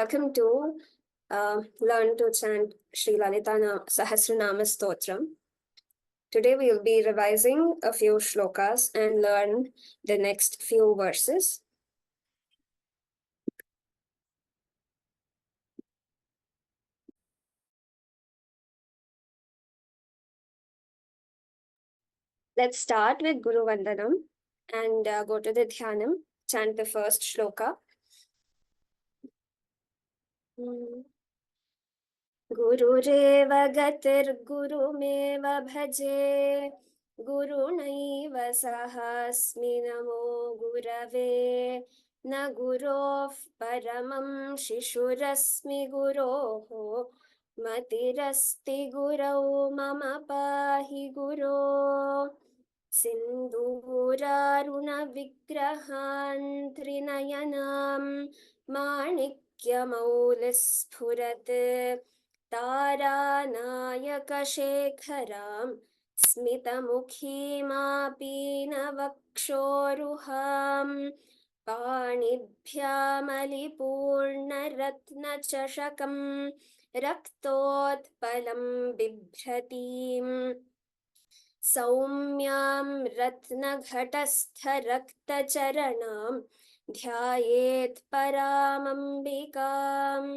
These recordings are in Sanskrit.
welcome to Learn to Chant Sri Lalita Sahasranama Stotram. Today we will be revising a few shlokas and learn the next few verses. Let's start with Guru Vandanam and go to the Dhyanam. Chant the first shloka. गुरुरेव गतिर्गुरुमेव भजे गुरुणैव सहास्मि नमो गुरवे न गुरोः परमं शिशुरस्मि गुरोः मतिरस्ति गुरौ मम पाहि गुरो सिन्दूरारुणविग्रहान् त्रिनयनां माणिक्यमौलिस्फुरत् तारानायकशेखरां स्मितमुखीमापीनवक्षोरुहां पाणिभ्यामलिपूर्णरत्नचषकं रक्तोत्पलं बिभ्रतीम् सौम्यां रत्नघटस्थरक्तचरणां ध्यायेत् परामम्बिकाम्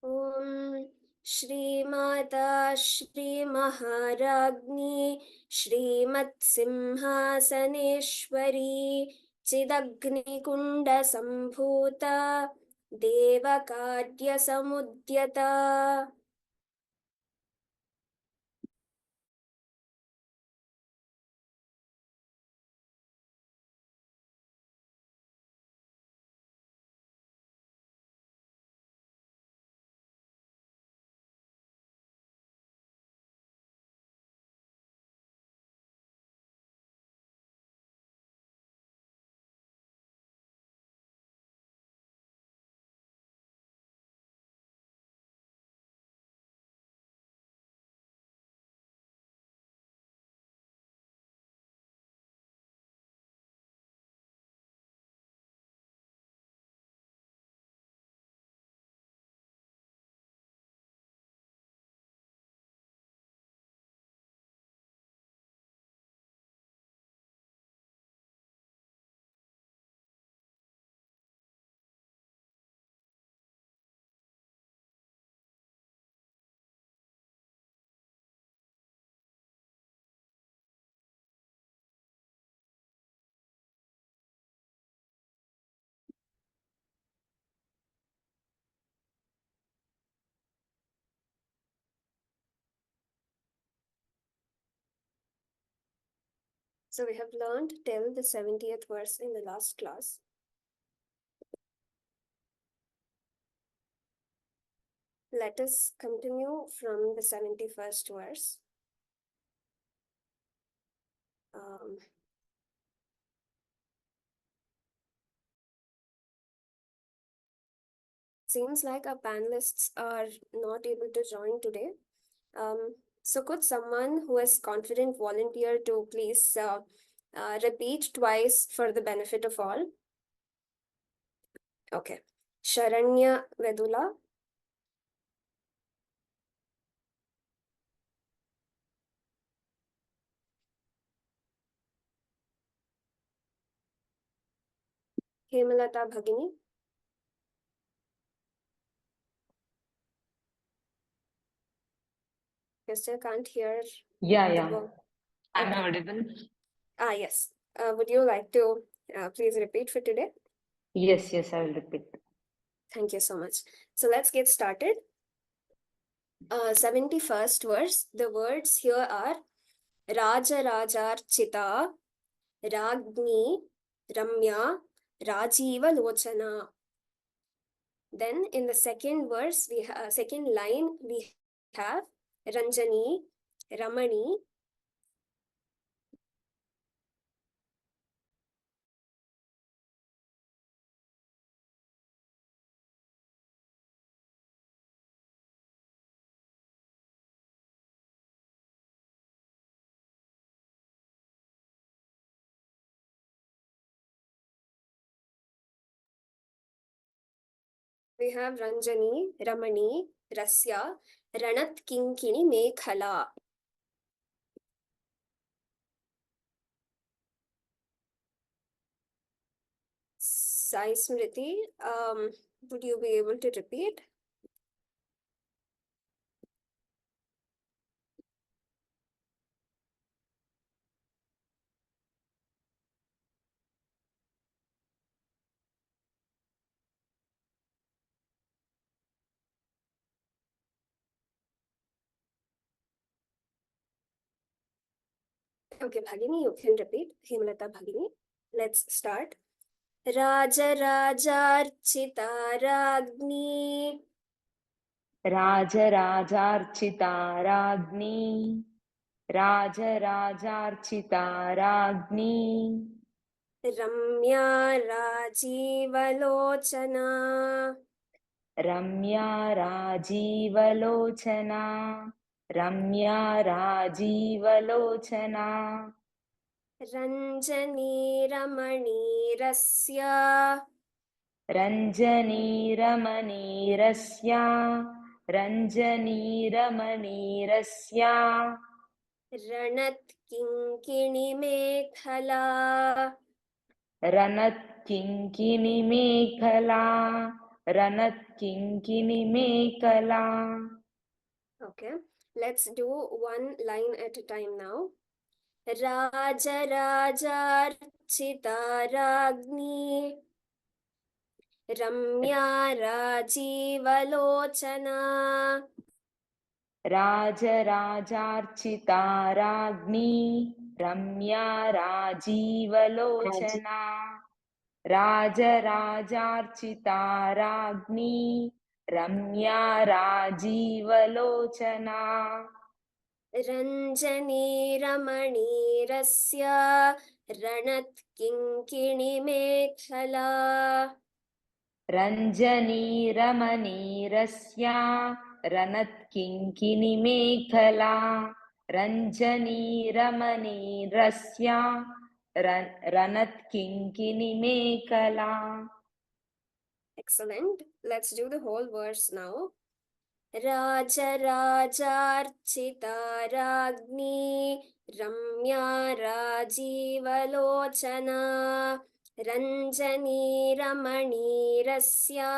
ॐ श्रीमाता श्रीमहाराज्ञी श्रीमत्सिंहासनेश्वरी चिदग्निकुण्डसम्भूता देवकार्यसमुद्यता So we have learned till the 70th verse in the last class. Let us continue from the 71st verse. Seems like our panelists are not able to join today. So could someone who is confident volunteer to please repeat twice for the benefit of all? Okay. Sharanya Vedula. Hemalata Bhagini. You still can't hear. Yeah. I'm Okay. audible. Yes. Would you like to please repeat for today? Yes, I will repeat. Thank you so much. So let's get started. 71st verse. The words here are Raja Rajarchita, Ragni, Ramya, Rajiva Lochana. Then in the second verse, second line, we have Ranjani, Ramani, We have Ranjani, Ramani, Rasya, Ranat Kinkini Mekhala. Sai Smriti, would you be able to repeat? Okay, Bhagini, you can repeat. Hemalata Bhagini. Let's start. Rajarajārchita Ragni. राजराजार्चिता राज्ञी राजराजार्चिता राज्ञी रम्या राजीवलोचना. रम्या राजीवलोचना रम्या राजीवलोचना रञ्जनी रमणीरस्य. रञ्जनीरमणीरस्या रञ्जनीरमणीरस्या रणत्किङ्किणिमेखला. रणत्किङ्किणिमेखला रणत्किङ्किणिमेखला. Okay, let's do one line at a time now. Rajarajārchita Ragni. Ramya Rajeevalochana. राजराजार्चिता राज्ञी रम्या राजीवलोचना राजराजार्चिता राज्ञी रम्या राजीवलोचना रञ्जनी रमणीरस्य रणत्किङ्किणिमेखला. रञ्जनीरमणीरस्या रणत्किङ्किणिमेखला रञ्जनीरमणीरस्या रणत्किङ्किणिमेखला. Excellent. Let's do the whole verse now. Rajarajārchita Ragni Ramya Rajeevalochana Ranjani Ramanirasya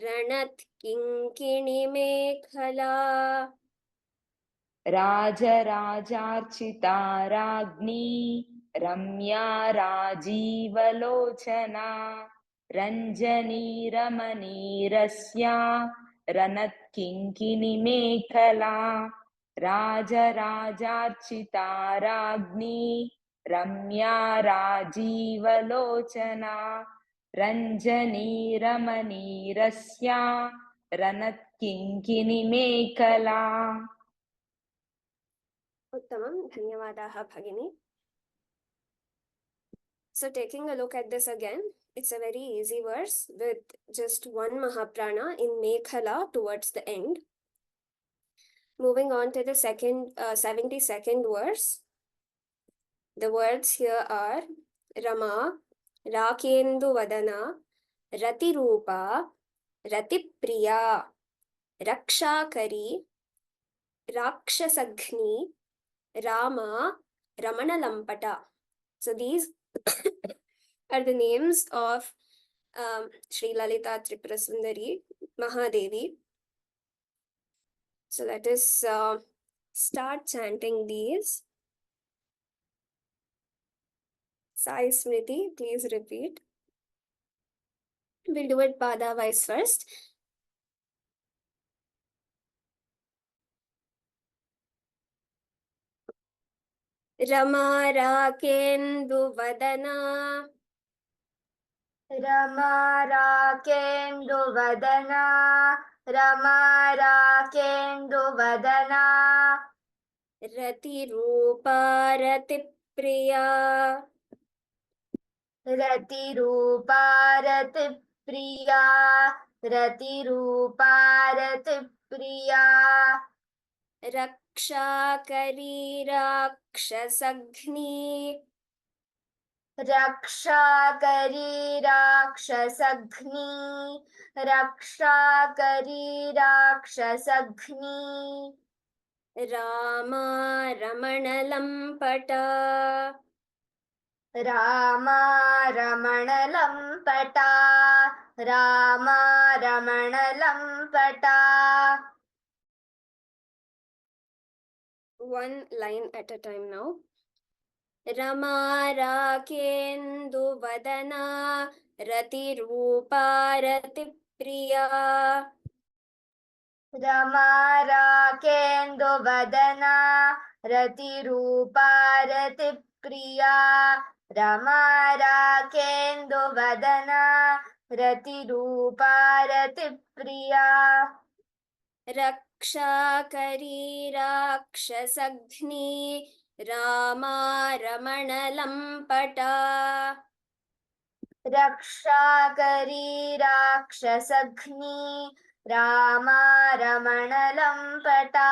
Ranatkinkini-mekhala. राजराजार्चिता राज्ञी रम्या राजीवलोचना रञ्जनीरमणीरस्या रणत्किङ्किणिमेखला राजराजार्चिता राज्ञी रम्या राजीवलोचना रञ्जनीरमणीरस्या रणत्किङ्किणिमेखला. Uttamam, dhanyavadaha Bhagini. So taking a look at this again, it's a very easy verse with just one Mahaprana in Mekhala towards the end. Moving on to the 72nd verse. The words here are Rama, Rakendu Vadana, Rati Rupa, Rati Priya, Rakshakari, Rakshasagni, Rama, Ramana Lampata. So these are the names of Sri Lalita Tripura Sundari Mahadevi. So let us start chanting these. Sai Smriti, please repeat. We'll do it Pada wise first. Rama Rakendu Vadana. Rama Rakendu Vadana, Rama Rakendu Vadana, Rati Rupa Rati Priya, Rati Rupa Rati Priya, Rati Rupa Rati Priya, Rakshakari Rakshasagni, रक्षाकरी राक्षसघ्नी रक्षाकरी राक्षसघ्नी रामा रमणलम्पट रामा रमणलम्पटा रामा रमणलम्पटा One line at a time now. Rama Rakenduvadana Ratirupa Ratipriya Rama राकेन्दुवदना रतिरूपा Ratipriya Rama राकेन्दुवदना रतिरूपा Ratipriya रक्षाकरी राक्षसघ्नी रामा रमणलम्पटा रक्षाकरी राक्षसघ्नी रामा रमणलम्पटा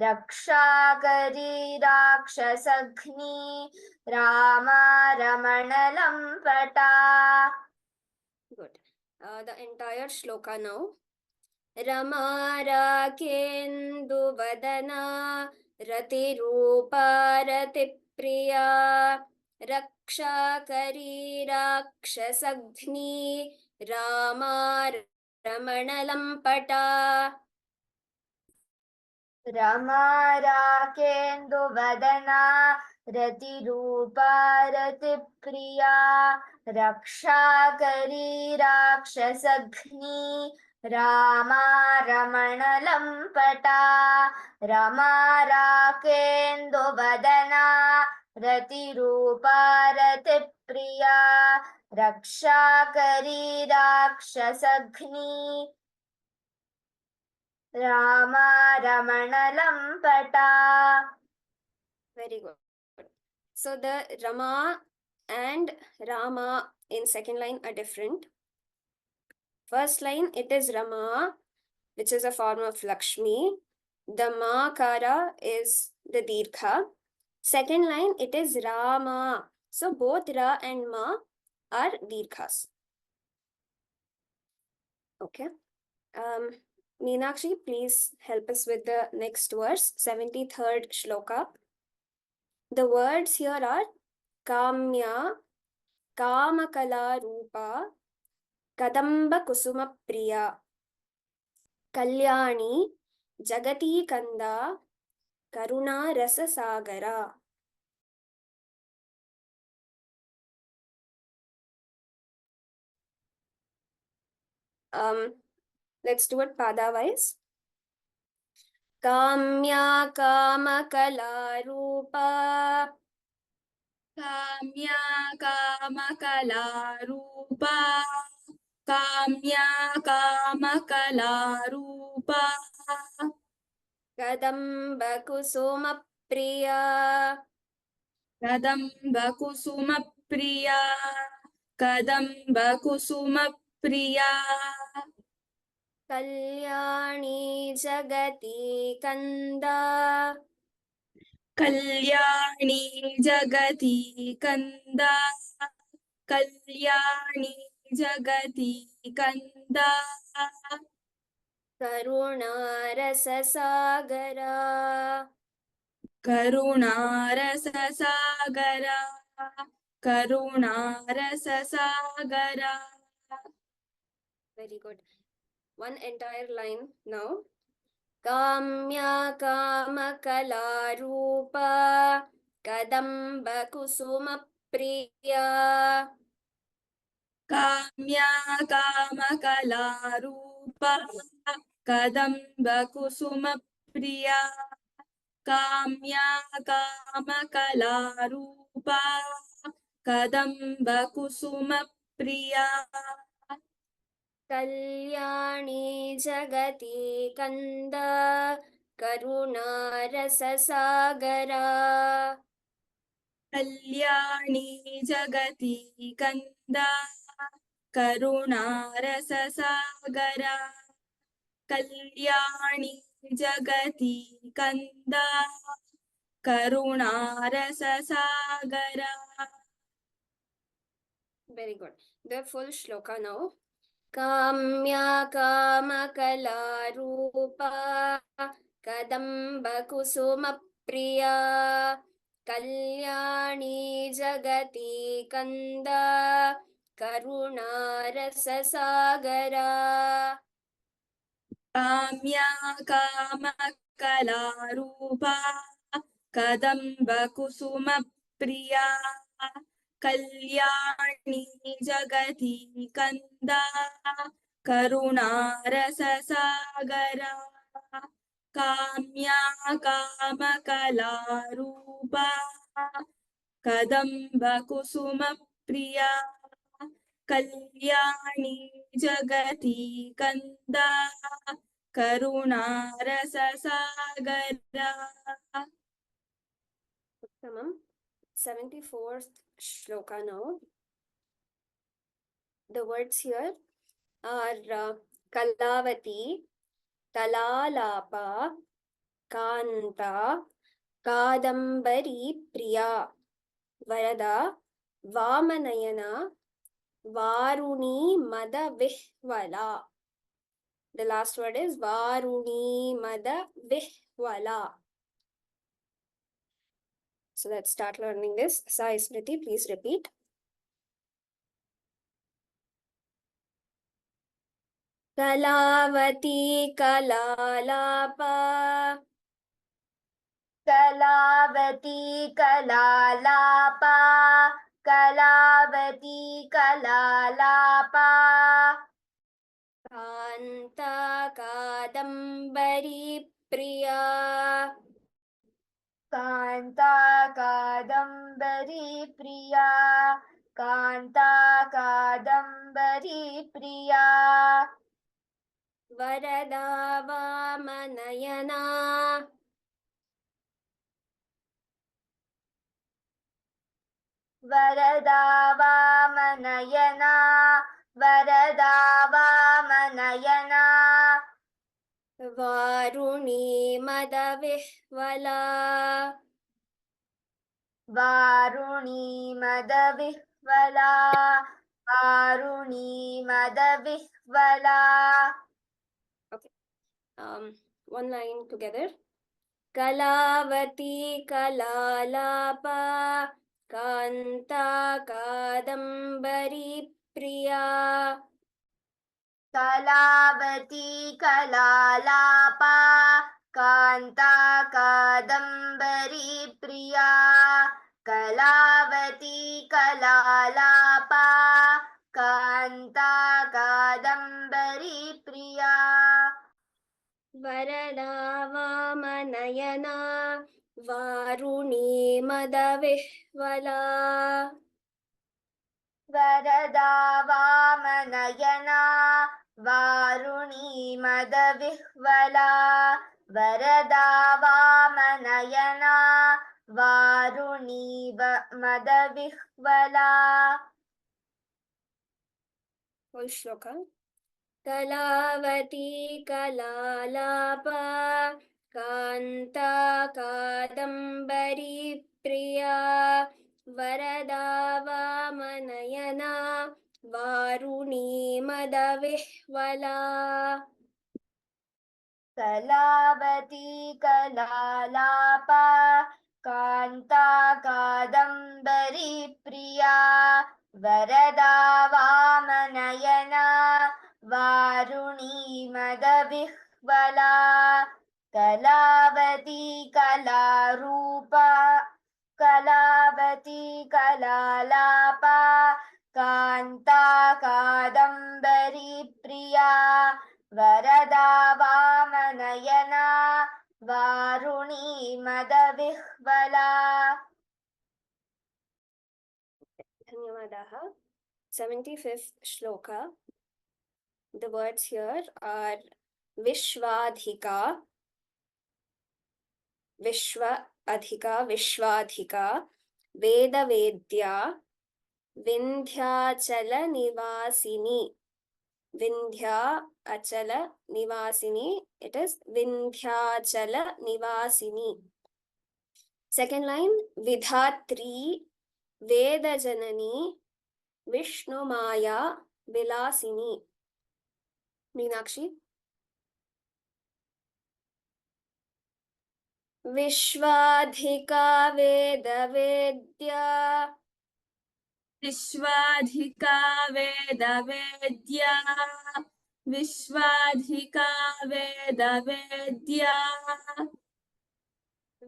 रक्षाकरी राक्षसघ्नी रामा रमणलम्पटा Good. The entire shloka now. Rama Rakenduvadana Ratirupa Ratipriya Rakshakari Rakshasagni Rama Ramanalampata Rama राकेन्दुवदना रतिरूपा Ratipriya रक्षाकरी राक्षसघ्नी रामा रमणलम्पटा रमा राकेन्दुवदना रतिरूपा रतिप्रिया रक्षाकरी राक्षसघ्नी रामा रमणलम्पटा. Very good. So the Rama and Rama in second line are different. First line, it is Rama, which is a form of Lakshmi. The Makara is the Dirgha. Second line, it is Rama. So both Ra and Ma are Dirghas. Okay. Meenakshi, please help us with the next verse, 73rd shloka. The words here are Kamya, Kamakala Rupa, Kadamba Kusuma Priya, Kalyani, Jagati Kanda, Karuna Rasa Sagara. Let's do it pada wise. Kamya Kamakala Rupa, Kamya Kamakala Rupa, Kamya Kamakala Rupa, Kadamba Kusuma Priya, Kadamba Kusuma Priya, Kadamba Kusuma Priya, Kalyani Jagati Kanda, Kalyani Jagati Kanda, Kalyani Jagati Kanda, Karuna Rasa Sagara, Karuna Rasa Sagara, Karuna Rasa Sagara. Very good. One entire line now. Kamya Kamakala Rupa, Kadamba Kusuma Priya, Kamya Kamakala Rupa, Kadamba Kusuma Priya, Kamya Kamakala Rupa, Kadamba Kusuma Priya, Kalyani Jagati Kanda, Karuna Rasa Sagara, Kalyani Jagati Kanda, Karuna Rasa Sagara, Kalyani Jagati Kanda, Karuna Rasa Sagara. Very good. The full shloka now. Kamya kamakala rupa kadamba kusuma priya kalyani jagati kanda karuna rasa sagara. काम्या कामकलारूपा कदम्बकुसुमप्रिया कल्याणी जगति कन्दा करुणारससागरा काम्या कामकलारूपा कदम्बकुसुमप्रिया कल्याणी जगति कन्दा करुणारससागरा. Uttamam. 74th shloka now. The words here are Kalavati, Talalapa, Kanta, Kadambari Priya, Varada, Vamanayana, Varuni Mada Vihvala. The last word is Varuni Mada Vihvala. So let's start learning this. Sai Smriti, please repeat. Kalavati Kalalapa. Kalavati कलालापा Kalavati कलालापा Kanta Kadambari Priya. कान्ता कादम्बरी प्रिया कान्ता कादम्बरी प्रिया Varada Vamanayana. वरदा वामनयना वरदा वामनयना Varuni Madavihvala. वारुणी मदविह्वला वारुणी मदविह्वला One line together. Kalavati Kalalapa Kanta Kadambari Priya. कलावती कलालापा कान्ता कादम्बरी प्रिया कलावती कलालापा कान्ता कादम्बरी प्रिया Varada Vamanayana Varuni Madavihvala. वरदा वामनयना वारुणी मदविह्वला वरदा वामनयना वारुणी मदविह्वला Full shloka. Kalavati Kalalapa Kanta Kadambari Priya Varada Vamanayana Varuni Madavihvala. कलावती कलालापा कान्ता कादम्बरी प्रिया वरदा वामनयना वारुणी मदविह्वला कलावती कलारूपा कलावती कलालापा कान्ता कादम्बरी प्रिया वरदा वामनयना वारुणी मदविह्वला Dhanyavadaha. 75th shloka. The words here are Vishwadhika, Vishwadhika, Vedavedya, Vindhyachala Nivasini. Vindhya Achala Nivasini. It is Vindhyachala Nivasini. Second line, Vidhatri, Veda Janani, Vishnumaya Vilasini. Meenakshi. Vishwadhika Vedavedya. विश्वाधिका वेदवेद्या विश्वाधिका वेदवेद्या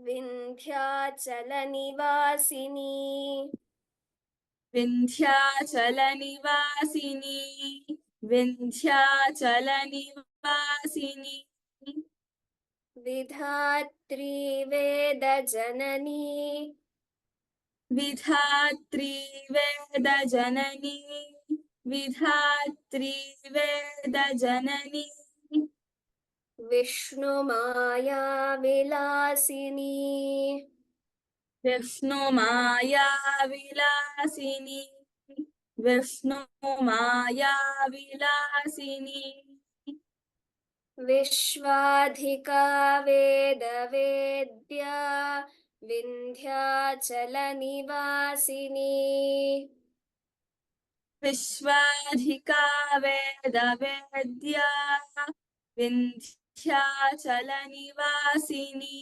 Vindhyachalanivasini. विन्ध्याचलनिवासिनी विन्ध्याचलनिवासिनी Vidhatri Vedajanani. Vidhatri वेदजननी Vidhatri वेदजननी Vishnumaya Vilasini. Vishnumaya Vilasini Vishnumaya Vilasini Vishwadhika Vedavedya. Vindhyachalanivasini. विश्वाधिका वेदवेद्या विन्ध्याचलनिवासिनी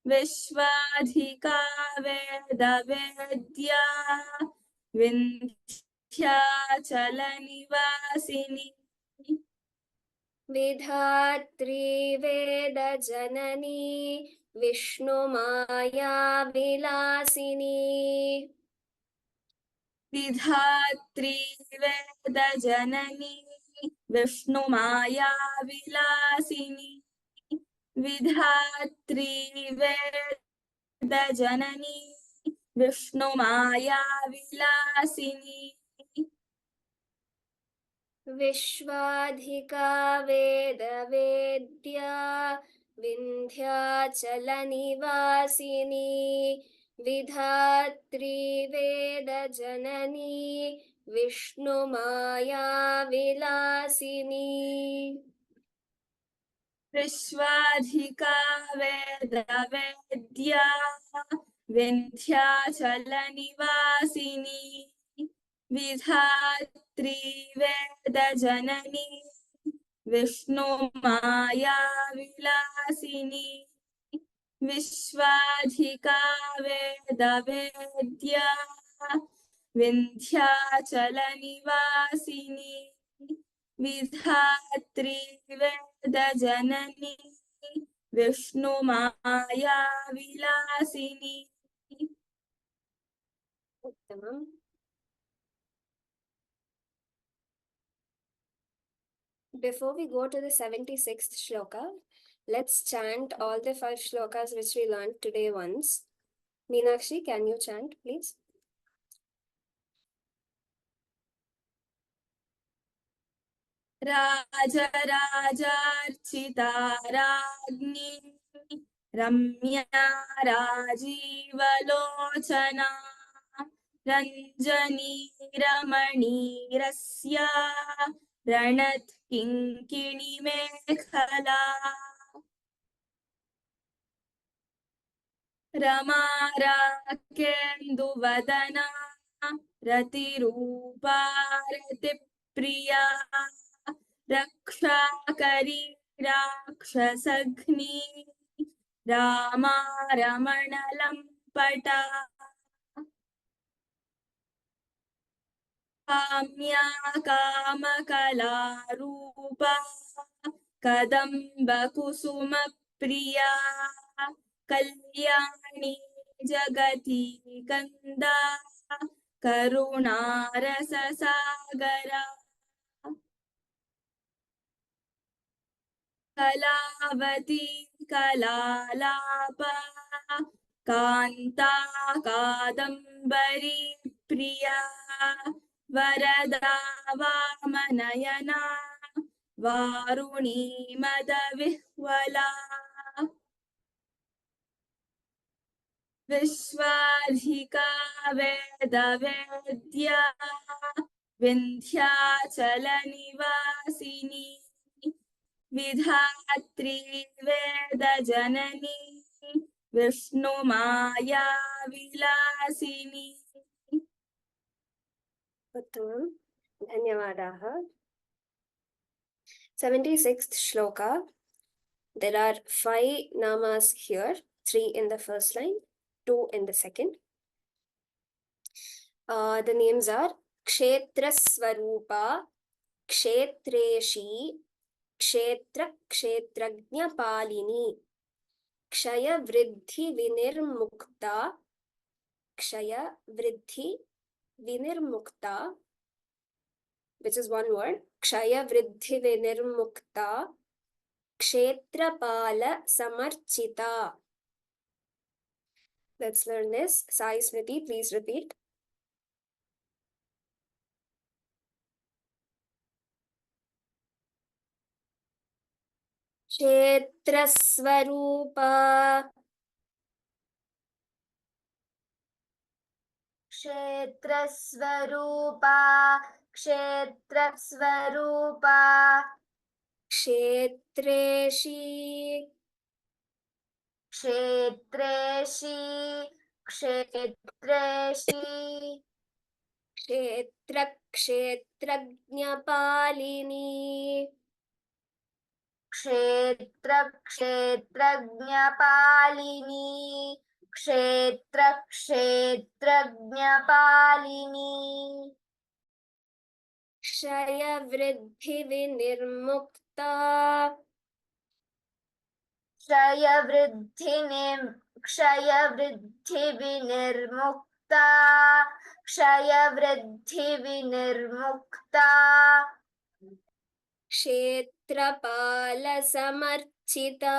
विश्वाधिका वेदवेद्या विन्ध्याचलनिवासिनी Vidhatri Vedajanani. Vishnumaya Vilasini. Vidhatri वेदजननी Vishnumaya Vilasini Vidhatri वेदजननी Vishnumaya Vilasini Vishwadhika Vedavedya. Vindhyachalanivasini. Vidhatri Vedajanani. Vishnumaya Vilasini. विश्वाधिका वेदवेद्या विन्ध्याचलनिवासिनी Vidhatri वेदजननी Vishnumaya Vilasini विश्वाधिका वेदवेद्या विन्ध्याचलनिवासिनी Vidhatri वेदजननी Vishnumaya Vilasini Uttamam. Before we go to the 76th shloka, let's chant all the 5 shlokas which we learned today once. Meenakshi, can you chant, please? राजराजार्चिता राज्ञी रम्या राजीवलोचना रञ्जनी रमणीरस्या रणत् किङ्किणी मेखला रमा राकेन्दुवदना रतिरूपा रतिप्रिया रक्षाकरी राक्षसघ्नी रामा रमणलम्पटा काम्या कामकलारूपा कदम्बकुसुमप्रिया कल्याणी जगती कन्दा करुणारससागरा कलावती कलालापा कान्ता कादम्बरी प्रिया वरदा वामनयना वारुणी मदविह्वला विश्वाधिका वेदवेद्या विन्ध्याचलनिवासिनी विधात्री वेदजननी विष्णुमाया विलासिनी उत्तमं धन्यवादाः 76th shloka. There are 5 namas here, 3 in the first line, 2 in the second. The names are Kshetra Swarupa, Kshetreshi, Kshetra Kshetrajna Palini, Kshaya Vriddhi Vinirmukta, Kshaya Vriddhi Vinirmukta, which is one word, Kshaya Vriddhi Vinirmukta, Kshetrapala Samarchita. Let's learn this. Sai Smriti, please repeat. Kshetraswarupa, Kshetraswarupa, Kshetraswarupa, Kshetreshi, Kshetreshi, Kshetreshi, Kshetra Kshetrajnapalini, Kshetra Kshetrajnapalini, Kshetra Kshetrajnapalini, Kshaya Vriddhi Vinirmukta, Kshaya Vriddhi Vinirmukta, Kshaya Vriddhi Vinirmukta, Kshetrapala Samarchita,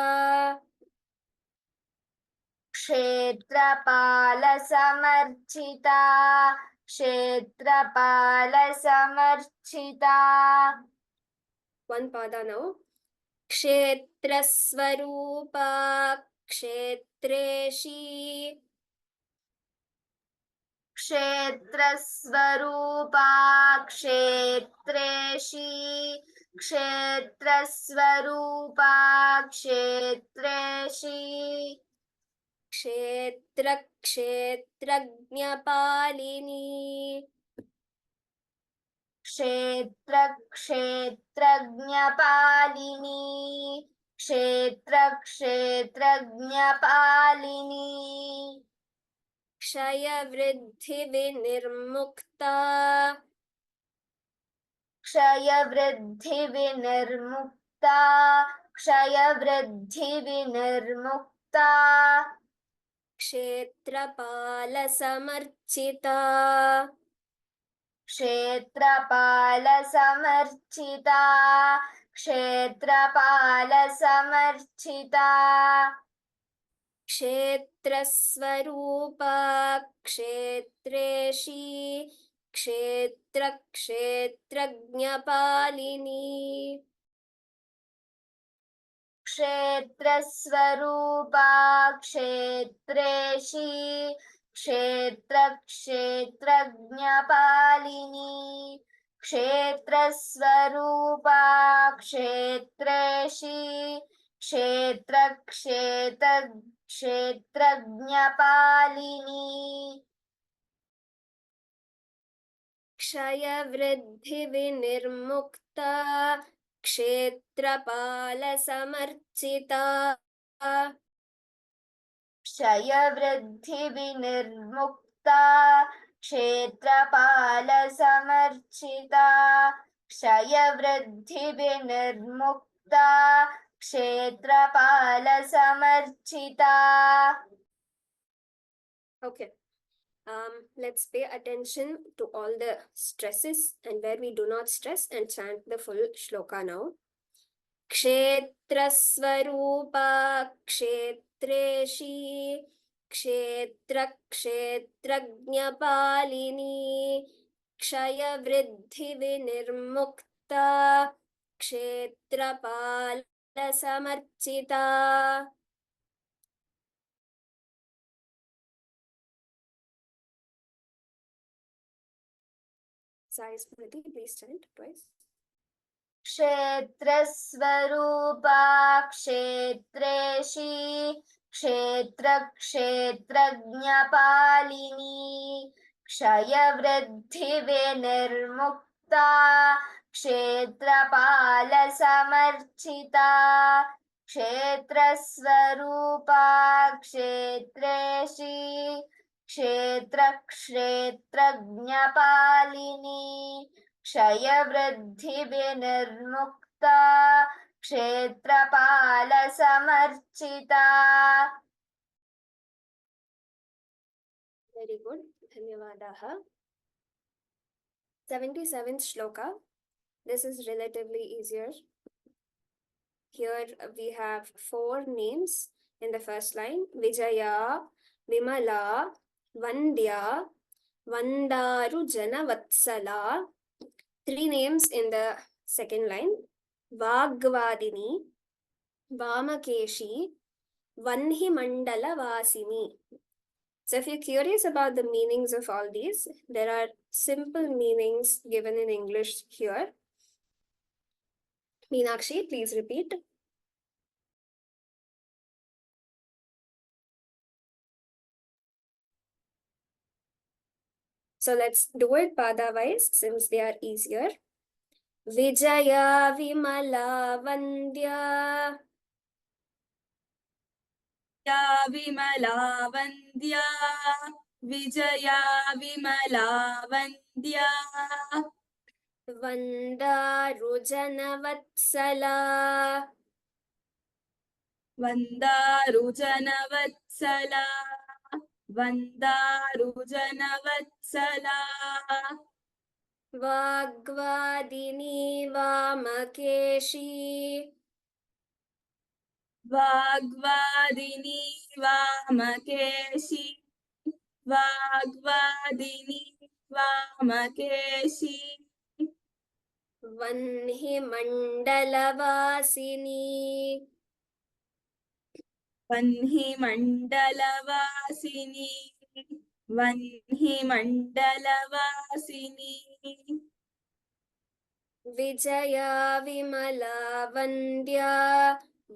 Kshetrapala Samarchita, Kshetrapala Samarchita, one pada now. Kshetraswarupa, Kshetreshi, Kshetraswarupa, Kshetreshi, Kshetraswarupa, Kshetreshi, Kshetra Kshetrajnapalini, Kshetra Kshetrajnapalini, Kshetra Kshetrajnapalini, Kshaya Vriddhi Vinirmukta, Kshaya Vriddhi Vinirmukta, Kshaya Vriddhi Vinirmukta, Kshetrapala Samarchita, Kshetrapala Samarchita, Kshetrapala Samarchita, Kshetraswarupa, Kshetreshi, Kshetra Kshetrajnapalini, Kshetraswarupa, Kshetreshi, Kshetra Kshetrajnapalini, Kshetraswarupa, Kshetreshi, Kshetra Kshetrajnapalini, Kshaya Vriddhi Vinirmukta, Kshetrapala Samarchita, Kshaya Vriddhi Vinirmukta, Kshetrapala Samarchita, Kshaya Vriddhi Vinirmukta, Kshetrapala Samarchita. Okay. Let's pay attention to all the stresses and where we do not stress and chant the full shloka now. Kshetraswarupa, Kshetreshi, Kshetra Kshetrajnapalini, Kshaya Vriddhi Vinirmukta, Kshetrapala Samarchita. Sai Smriti, please chant twice. Kshetraswarupa, Kshetreshi, Kshetra Kshetrajnapalini, क्षयवृद्धिविनिर्मुक्ता क्षेत्रपालसमर्चिता क्षेत्रस्वरूपा क्षेत्रेशी क्षेत्रक्षेत्रज्ञपालिनी क्षयवृद्धिविनिर्मुक्ता क्षेत्रपालसमर्चिता. Very good. Dhanyavadaha. 77th shloka. This is relatively easier. Here we have 4 names in the first line. Vijaya, Vimala, Vandya, Vandaru Janavatsala. 3 names in the second line. Vagvadini, Vamakeshi, Vanhi Mandala Vasini. So if you're curious about the meanings of all these, there are simple meanings given in English here. Meenakshi, please repeat. So let's do it pada-wise since they are easier. Vijaya, Vimala, Vandya. Yeah Vimala वन्द्या Vijaya Vimala वन्द्या Vandaru Janavatsala. वन्दारुजनवत्सला वन्दारुजनवत्सला Vagvadini Vamakeshi. वाग्वादिनी वामकेशी वाग्वादिनी वामकेशी Vanhi Mandalavasini. वह्नि मण्डलवासिनी वह्नि मण्डलवासिनी Vijaya, Vimala, Vandya,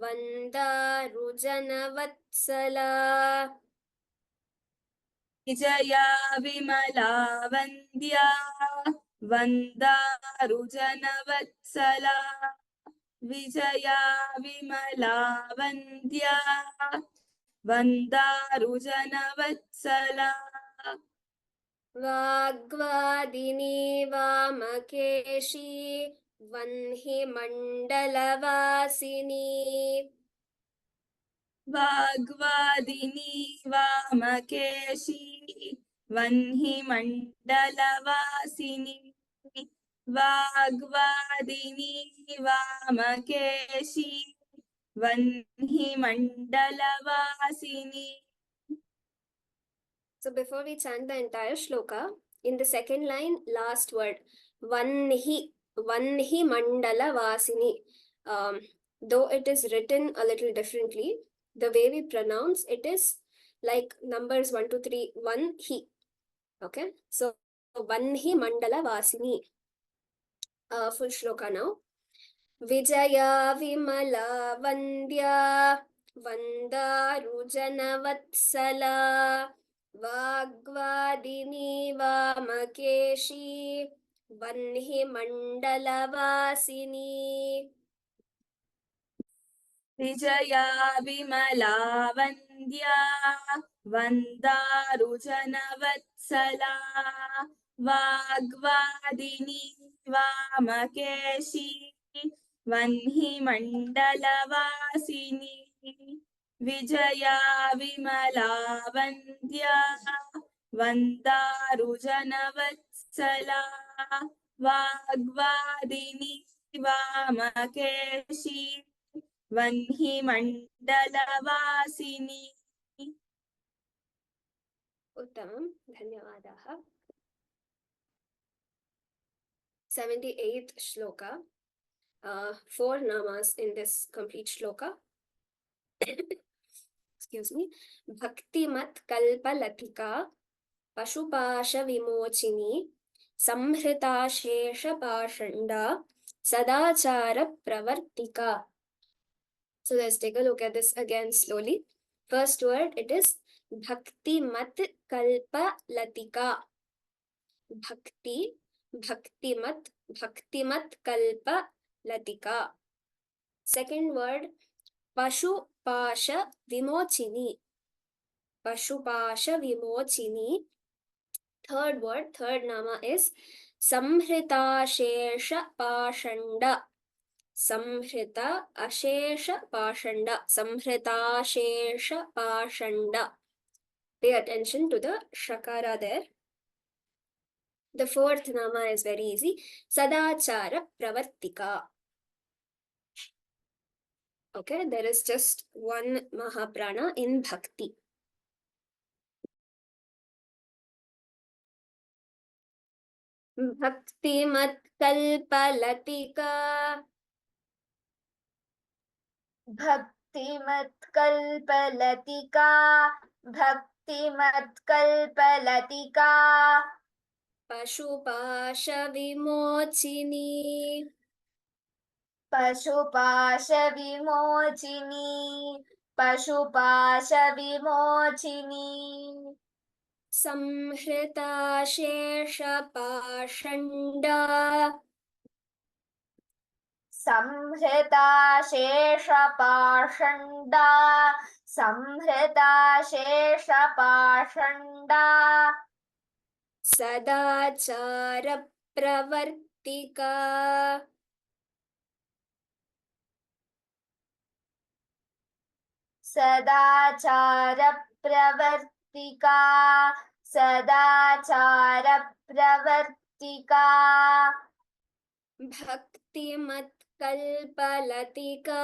Vandaru Janavatsala. विजया विमला वन्द्या वन्दारुजनवत्सला विजया विमला वन्द्या वन्दारुजनवत्सला Vagvadini Vamakeshi. Vanhi Mandalavasini. वाग्वादिनी वामकेशी वह्नि मण्डलवासिनी वाग्वादिनी वामकेशी वह्नि मण्डलवासिनी. So before we chant the entire shloka, in the second line, last word, Vanhi Mandala Vasini. Though it is written a little differently, the way we pronounce it is like numbers 1, 2, 3, Vanhi. Okay, so Vanhi Mandala Vasini. Full shloka now. Vijaya Vimala Vandya Vandaru Janavatsala Vagvadini Vamakeshi Vanhi Mandalavasini. विजया विमला वन्द्या वन्दारुजनवत्सला वाग्वादिनी वामकेशी वह्नि मण्डलवासिनी विजया विमला वन्द्या वन्दारुजनवत्सला वाग्वादिनी वामकेशी वह्नि मण्डलवासिनी. Uttamam, dhanyavadaha. 78th shloka. 4 namas in this complete shloka. Excuse me. Bhakti mat kalpa latika Pashupasha vimochini Samhrita shesha pashanda Sadachara pravartika. So let's take a look at this again slowly. First word, it is Bhakti mat kalpa latika. bhakti, bhaktimat, bhaktimat kalpa latika. Second word, pashu pasha vimochini, Pashupasha Vimochini. Third word, third nama is Samhrita Shesha Pashanda. Samhrita Ashesha Pashanda. Samhrita Shesha Pashanda. Pay attention to the shakara there. The fourth nama is very easy. Sadachara Pravartika. Okay, there is just one Mahaprana in Bhakti. Bhaktimat Kalpalatika. भक्तिमत्कल्पलतिका भक्तिमत्कल्पलतिका Pashupasha-vimochini. पशुपाशविमोचिनी पशुपाशविमोचिनी Samhrita-shesha-pashanda. संहृता शेषपाषण्डा संहृता शेषपाषण्डा Sadachara-pravartika. सदाचारप्रवर्तिका सदाचारप्रवर्तिका Bhaktimat-kalpalatika.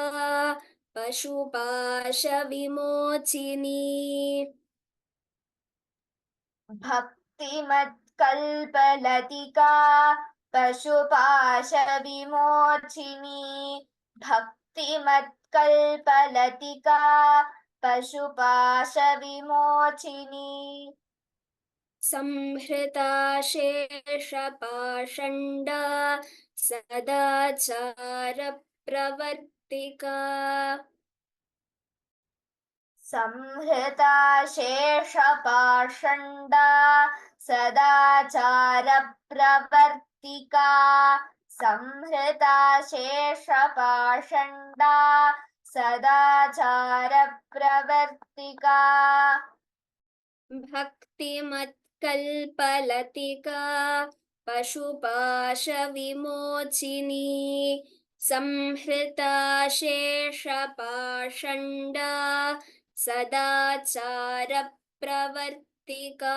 Pashupasha-vimochini. भक्तिमत्कल्पलतिका पशुपाशविमोचिनी भक्तिमत्कल्पलतिका पशुपाशविमोचिनी Samhrita-shesha-pashanda. Sadachara-pravartika. संहृता शेषपाषण्डा सदाचारप्रवर्तिका संहृता शेषपाषण्डा सदाचारप्रवर्तिका Bhaktimat-kalpalatika. Pashupasha-vimochini. Samhrita-shesha-pashanda. Sadachara-pravartika.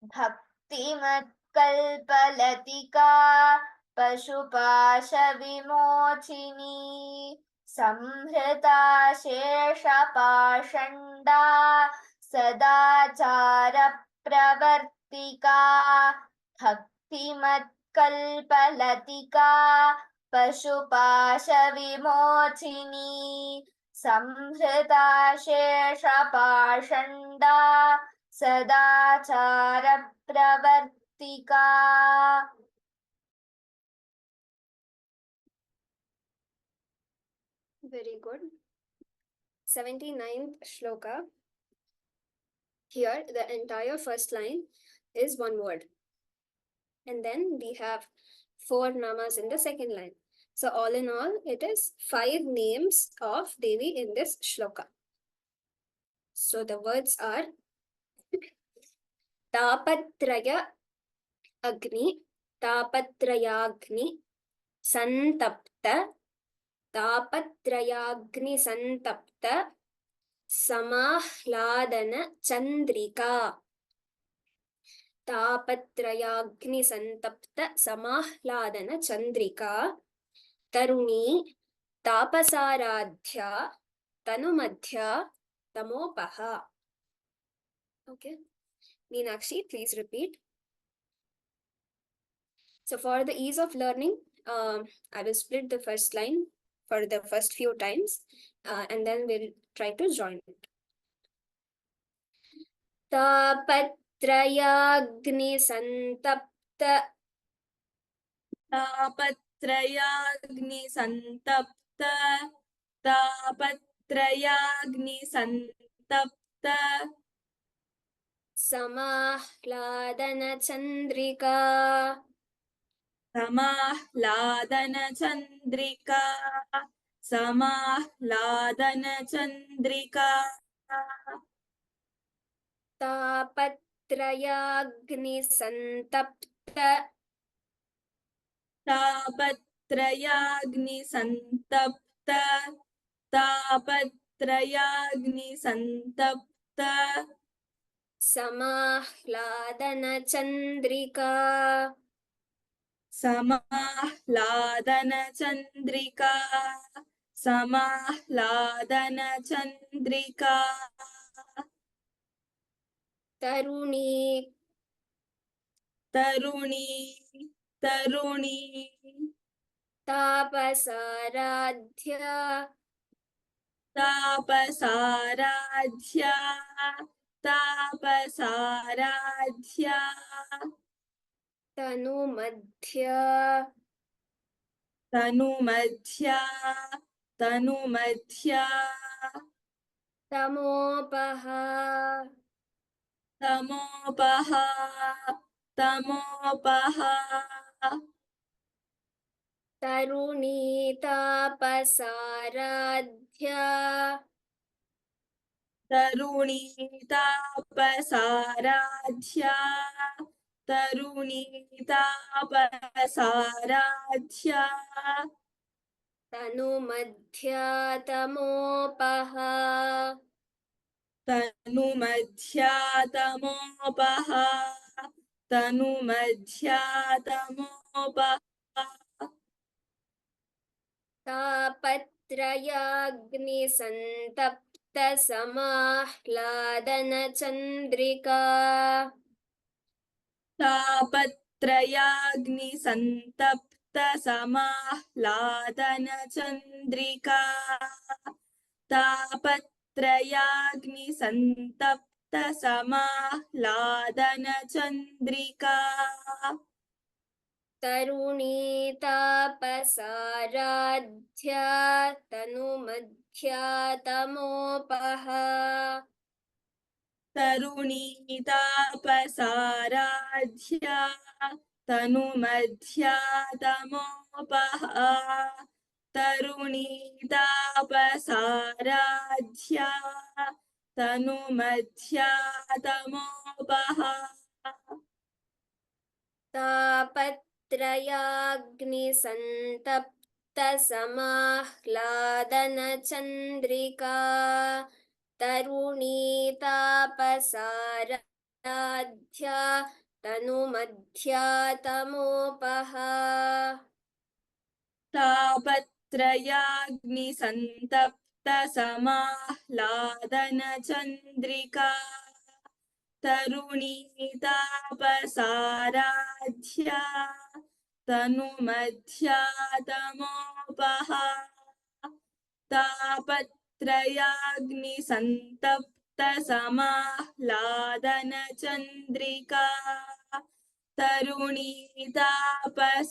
भक्तिमत्कल्पलतिका पशुपाशविमोचिनी संहृता शेषपाषण्डा सदाचारप्रवर्तिका भक्तिमत्कल्पलतिका पशुपाशविमोचिनी संहृता शेषपाषण्डा सदाचारप्रवर्तिका Very good. 79th shloka. Here, the entire first line is one word. And then we have 4 namas in the second line. So all in all, it is 5 names of Devi in this shloka. So the words are Tapatraya Agni, Tapatrayagni, Santapta, Tapatrayagni Santapta, Samahladana Chandrika. Tapatrayagni Santapta Samahladana Chandrika. Taruni Tapasaradhya Tanumadhya Tamopaha. Okay. Meenakshi, please repeat. So for the ease of learning, I will split the first line for the first few times and then we'll try to join it. Tapatrayagni Santapta तापत्रयाग्नि संतप्त तापत्रयाग्नि संतप्त समाह्लादनचन्द्रिका समाह्लादनचन्द्रिका समाह्लादनचन्द्रिका तापत्रयाग्निसन्तप्त तापत्रयाग्निसन्तप्त तापत्रयाग्निसन्तप्त समाह्लादनचन्द्रिका समाह्लादनचन्द्रिका समाह्लादनचन्द्रिका तरुणी तरुणी तरुणी तापसाराध्या तापसाराध्या तापसाराध्या तनुमध्या तनुमध्या तनुमध्या तमोपहा तमोपहा तमोपहा तरुणी तापसाराध्या तरुणी तापसाराध्या तरुणी तापसाराध्या तनुमध्या तमोपहा तनुमध्या तमोपहा तनुमध्या तमोपहा तापत्रयाग्निसन्तप्त समाह्लादनचन्द्रिका तापत्रयाग्निसन्तप्त समाह्लादनचन्द्रिका तापत्रयाग्निसन्तप्त समाह्लादनचन्द्रिका तरुणी तापसाराध्या तनुमध्या तमोपहा तरुणी तापसाराध्या तनुमध्या तमोपहा तरुणी तापसाराध्या तनुमध्या तमोपहा तापत्रयाग्निसन्तप्त समाह्लादनचन्द्रिका तरुणी तापसाराध्या तनुमध्या तमोपहा तापत्रयाग्निसन्तप्त समाह्लादनचन्द्रिका तरुणी तापसाराध्या तनुमध्या तमोपहा तापत्रयाग्निसन्तप्त समाह्लादनचन्द्रिका तरुणी तापसाराध्या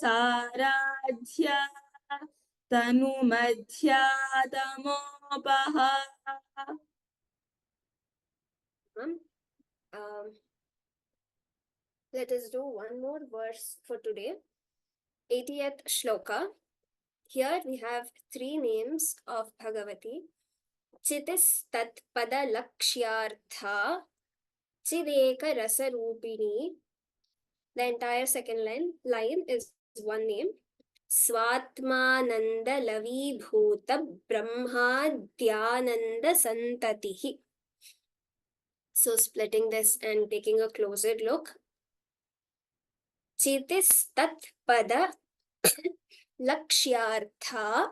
तनुमध्या तमोपहा Let us do one more verse for today. 80th shloka. Here we have three names of Bhagavati. Chitis tat pada lakshyartha chideka rasa rupini. The entire second line is one name. Swatmananda lavibhuta brahmadhyananda santatihi. So splitting this and taking a closer look. Chitis tat pada lakshyartha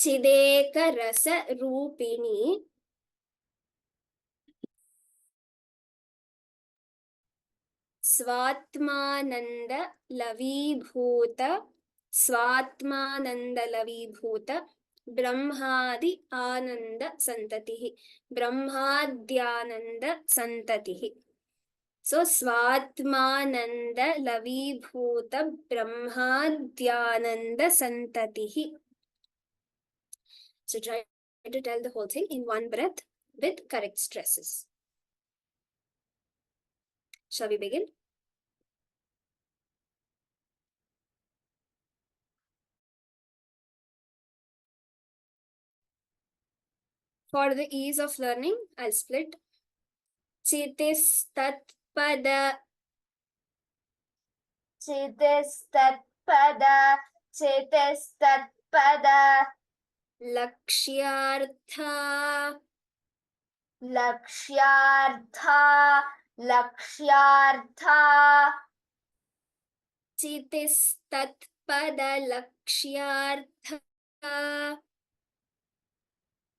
chideka rasa rupini swatmananda lavibhuta brahmadi ananda santatihi brahmadhyananda santatihi. So swatmananda lavibhuta brahmadhyananda santatihi. So try to tell the whole thing in one breath with correct stresses. Shall we begin? For the ease of learning, I'll split. Chitistatpada, चितिस्तत्पद चितिस्तत्पद lakshyartha, लक्ष्यार्था लक्ष्यार्था chitistatpada lakshyartha,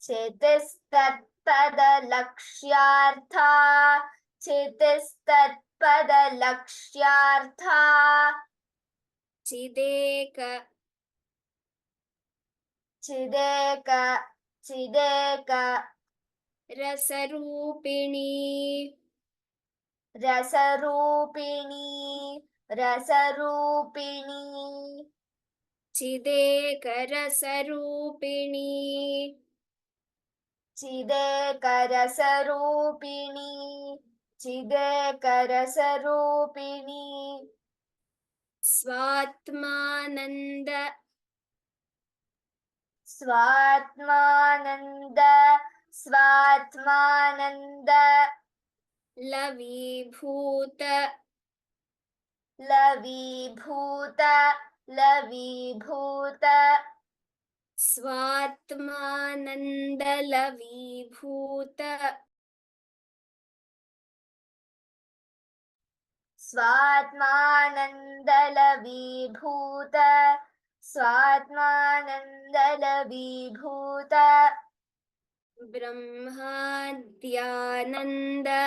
चितिस्तत्पद लक्ष्यार्था चितिस्तत्पद लक्ष्यार्था chideka, चिदेक चिदेक rasarupini, रसरूपिणी रसरूपिणी chideka rasarupini, चिदेकरसरूपिणी चिदेकरसरूपिणी swatmananda, स्वात्मानन्द स्वात्मानन्द lavibhuta, लवीभूत लवीभूत swatmananda lavibhuta, स्वात्मानन्दलवीभूत स्वात्मानन्दलवीभूत brahmadhyananda,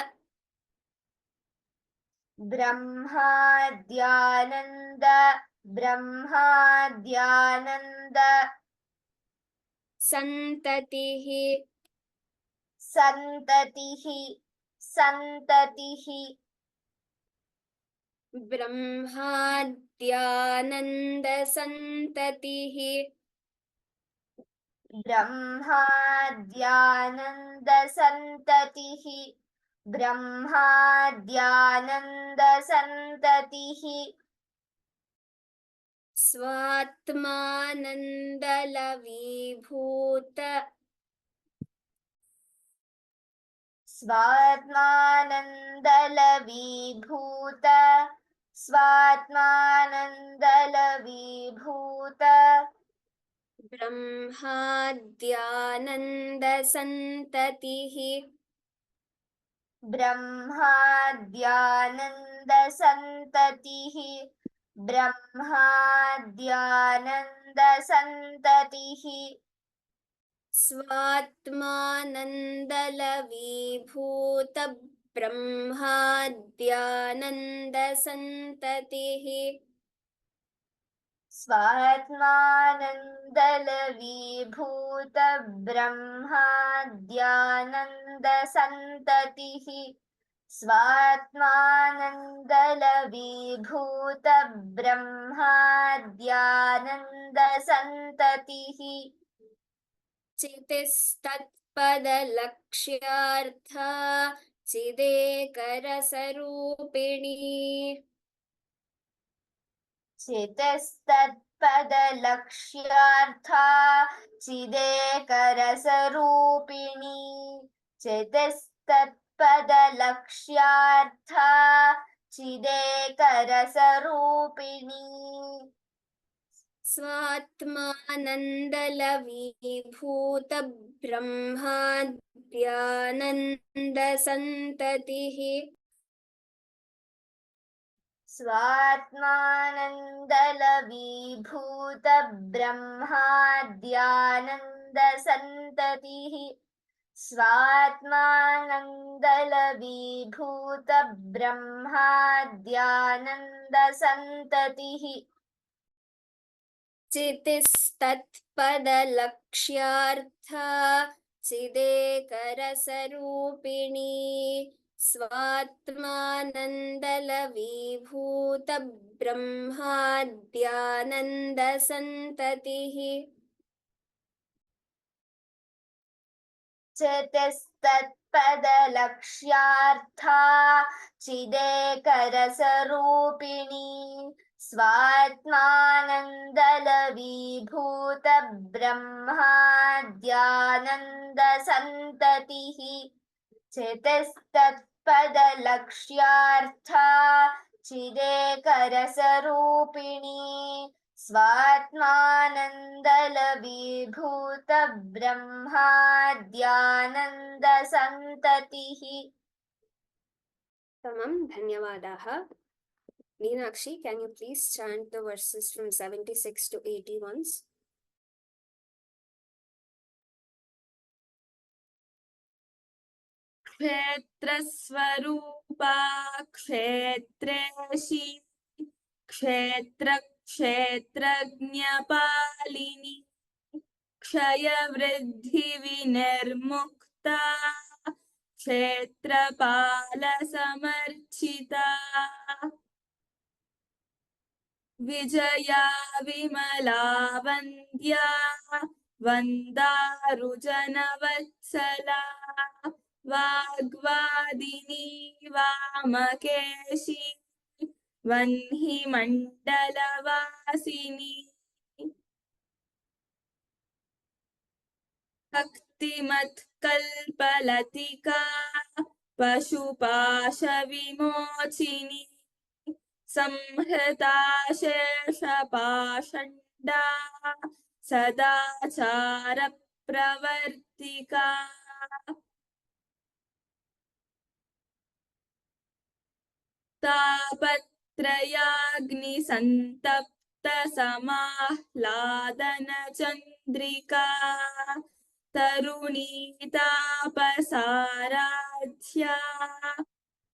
ब्रह्माद्यानन्द ब्रह्माद्यानन्द santatihi, सन्ततिः सन्ततिः brahmadhyananda santatihi, ब्रह्माद्यानन्दसन्ततिः ब्रह्माद्यानन्दसन्ततिः swatmananda lavibhuta, स्वात्मानन्दलवीभूत स्वात्मानन्दलवीभूत brahmadhyananda santatihi, ब्रह्माद्यानन्दसन्ततिः ब्रह्माद्यानन्दसन्ततिः swatmananda lavibhuta brahmadhyananda santatihi, स्वात्मानन्दलवीभूत ब्रह्माद्यानन्दसन्ततिः स्वात्मानन्दलवीभूत ब्रह्माद्यानन्दसन्ततिः chitistatpada lakshyartha, chidekarasarupini, चितिस्तत्पदलक्ष्यार्था चिदेकरसरूपिणी चितिस्तत्पदलक्ष्यार्था चिदेकरसरूपिणी swatmananda lavibhuta brahmadhyananda santatihi, स्वात्मानन्दलवीभूत ब्रह्माद्यानन्दसन्ततिः स्वात्मानन्दलवीभूत ब्रह्माद्यानन्दसन्ततिः chitistatpada lakshyartha, chidekarasarupini, swatmananda lavibhuta brahmadhyananda santatihi, चितिस्तत्पदलक्ष्यार्था तत्पदलक्ष्यार्था चिदेकरसरूपिणी स्वात्मानन्दलवीभूतब्रह्माद्यानन्दसन्ततिः चितस्तत्पदलक्ष्यार्था चिदेकरसरूपिणी स्वात्मानन्दलवीभूतब्रह्माद्यानन्दसन्ततिः Tamam, dhanyavadaha. Meenakshi, can you please chant the verses from 76 to 80 once? क्षेत्रस्वरूपा क्षेत्रेशी क्षेत्रक्षेत्रज्ञपालिनी क्षयवृद्धिविनिर्मुक्ता क्षेत्रपालसमर्चिता विजया विमला वन्द्या वन्दारुजनवत्सला वाग्वादिनी वामकेशी वह्नि मण्डलवासिनी भक्तिमत्कल्पलतिका पशुपाशविमोचिनी संहृता शेषपाषण्डा सदाचारप्रवर्तिका तापत्रयाग्निसन्तप्तसमाह्लादनचन्द्रिका तरुणी तापसाराध्या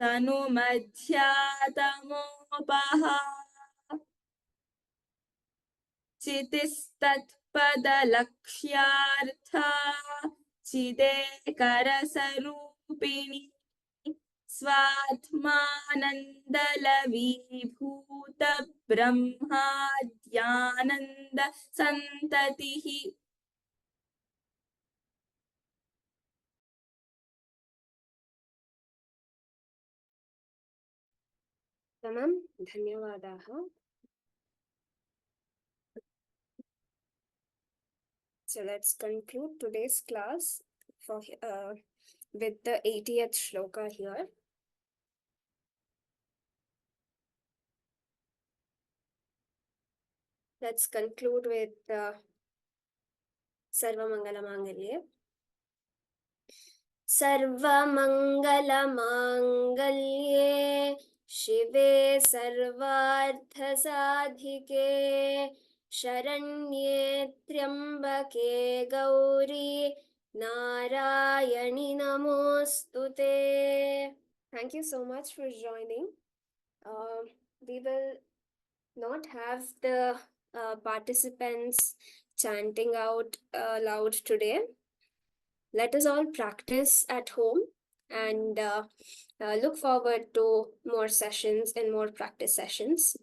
तनुमध्यातमोपहा चितिस्तत्पदलक्ष्यार्था चिदेकरसरूपिणी स्वात्मानन्दलवीभूतब्रह्माद्यानन्दसन्ततिः Tamam, dhanyavadaha. So let's conclude today's class with the 80th shloka here. Let's conclude with Sarvamangalamangalye. Sarvamangalamangalye Shive Sarvarthasadhike Sharanye Triambake Gauri Narayani Namostute. Thank you so much for joining. We will not have the participants chanting out loud today. Let us all practice at home and look forward to more sessions and more practice sessions.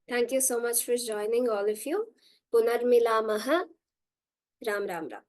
Thank you so much for joining, all of you. Punarmilamaha. Ram Ram Ram.